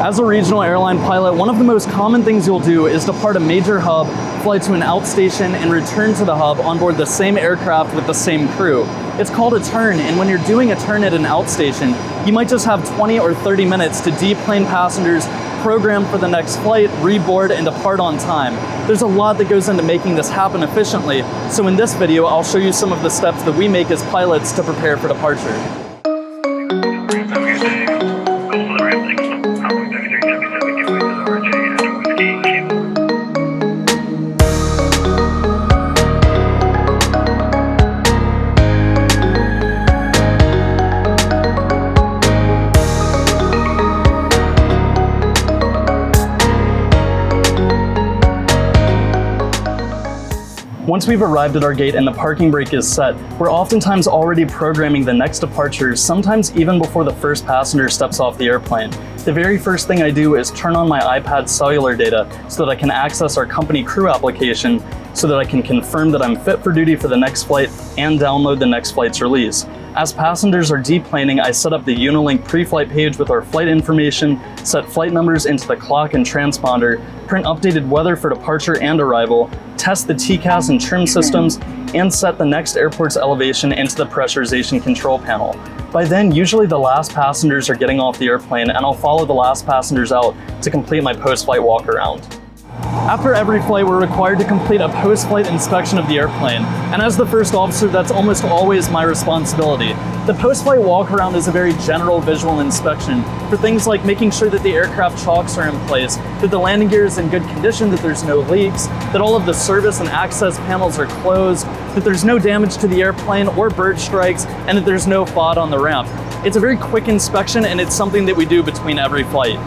As a regional airline pilot, one of the most common things you'll do is depart a major hub, fly to an outstation, and return to the hub on board the same aircraft with the same crew. It's called a turn, and when you're doing a turn at an outstation, you might just have 20 or 30 minutes to deplane passengers, program for the next flight, reboard, and depart on time. There's a lot that goes into making this happen efficiently, so in this video, I'll show you some of the steps that we make as pilots to prepare for departure. Once we've arrived at our gate and the parking brake is set, we're oftentimes already programming the next departure, sometimes even before the first passenger steps off the airplane. The very first thing I do is turn on my iPad's cellular data so that I can access our company crew application so that I can confirm that I'm fit for duty for the next flight and download the next flight's release. As passengers are deplaning, I set up the Unilink pre-flight page with our flight information, set flight numbers into the clock and transponder, print updated weather for departure and arrival, test the TCAS and trim systems, and set the next airport's elevation into the pressurization control panel. By then, usually the last passengers are getting off the airplane, and I'll follow the last passengers out to complete my post-flight walk-around. After every flight, we're required to complete a post-flight inspection of the airplane, and as the first officer, that's almost always my responsibility. The post-flight walk-around is a very general visual inspection for things like making sure that the aircraft chocks are in place, that the landing gear is in good condition, that there's no leaks, that all of the service and access panels are closed, that there's no damage to the airplane or bird strikes, and that there's no FOD on the ramp. It's a very quick inspection, and it's something that we do between every flight.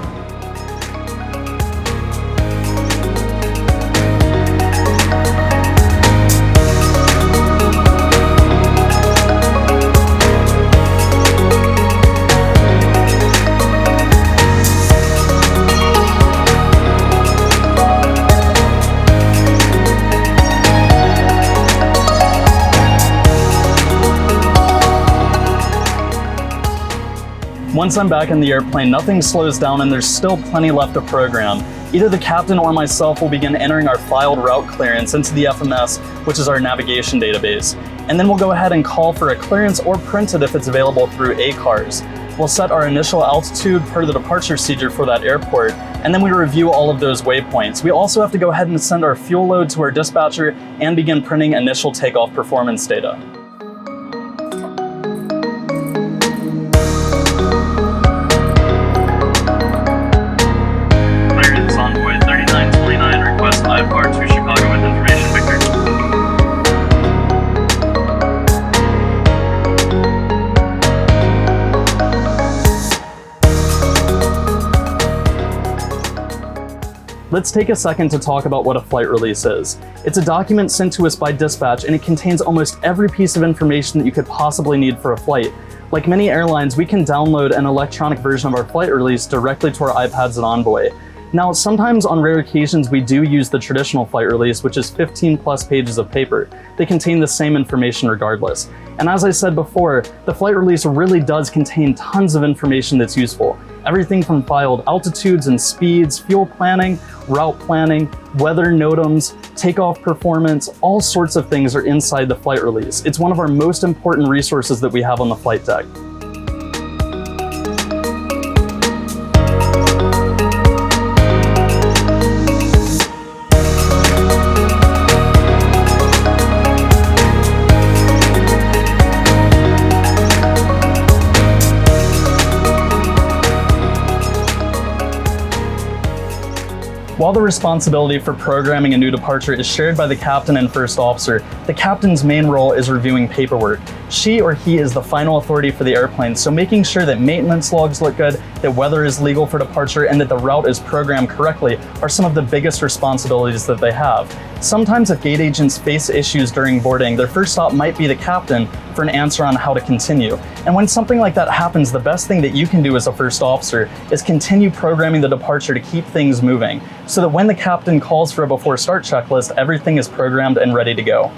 Once I'm back in the airplane, nothing slows down and there's still plenty left to program. Either the captain or myself will begin entering our filed route clearance into the FMS, which is our navigation database. And then we'll go ahead and call for a clearance or print it if it's available through ACARS. We'll set our initial altitude per the departure procedure for that airport, and then we review all of those waypoints. We also have to go ahead and send our fuel load to our dispatcher and begin printing initial takeoff performance data. Let's take a second to talk about what a flight release is. It's a document sent to us by dispatch, and it contains almost every piece of information that you could possibly need for a flight. Like many airlines, we can download an electronic version of our flight release directly to our iPads at Envoy. Now, sometimes on rare occasions, we do use the traditional flight release, which is 15 plus pages of paper. They contain the same information regardless. And as I said before, the flight release really does contain tons of information that's useful. Everything from filed altitudes and speeds, fuel planning, route planning, weather NOTAMs, takeoff performance, all sorts of things are inside the flight release. It's one of our most important resources that we have on the flight deck. While the responsibility for programming a new departure is shared by the captain and first officer, the captain's main role is reviewing paperwork. She or he is the final authority for the airplane, so making sure that maintenance logs look good, that weather is legal for departure, and that the route is programmed correctly are some of the biggest responsibilities that they have. Sometimes if gate agents face issues during boarding, their first stop might be the captain for an answer on how to continue. And when something like that happens, the best thing that you can do as a first officer is continue programming the departure to keep things moving, so that when the captain calls for a before start checklist, everything is programmed and ready to go.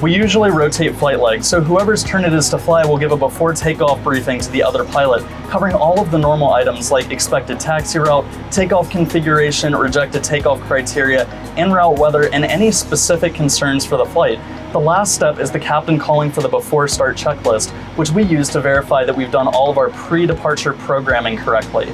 We usually rotate flight legs, so whoever's turn it is to fly will give a before takeoff briefing to the other pilot, covering all of the normal items like expected taxi route, takeoff configuration, rejected takeoff criteria, en route weather, and any specific concerns for the flight. The last step is the captain calling for the before start checklist, which we use to verify that we've done all of our pre-departure programming correctly.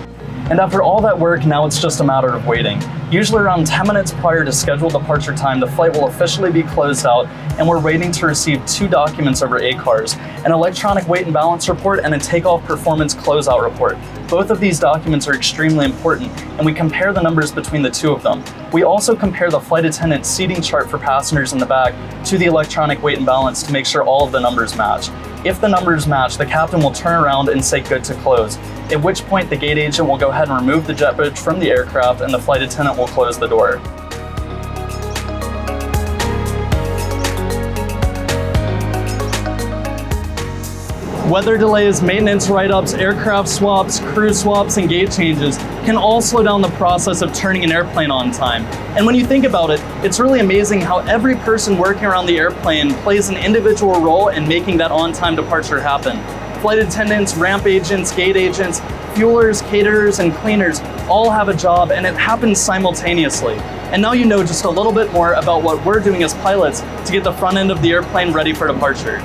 And after all that work, now it's just a matter of waiting. Usually around 10 minutes prior to scheduled departure time, the flight will officially be closed out, and we're waiting to receive 2 documents over ACARS, an electronic weight and balance report and a takeoff performance closeout report. Both of these documents are extremely important, and we compare the numbers between the 2 of them. We also compare the flight attendant seating chart for passengers in the back to the electronic weight and balance to make sure all of the numbers match. If the numbers match, the captain will turn around and say good to close, at which point the gate agent will go ahead and remove the jet bridge from the aircraft and the flight attendant will close the door. Weather delays, maintenance write-ups, aircraft swaps, crew swaps, and gate changes can all slow down the process of turning an airplane on time. And when you think about it, it's really amazing how every person working around the airplane plays an individual role in making that on-time departure happen. Flight attendants, ramp agents, gate agents, fuelers, caterers, and cleaners all have a job, and it happens simultaneously. And now you know just a little bit more about what we're doing as pilots to get the front end of the airplane ready for departure.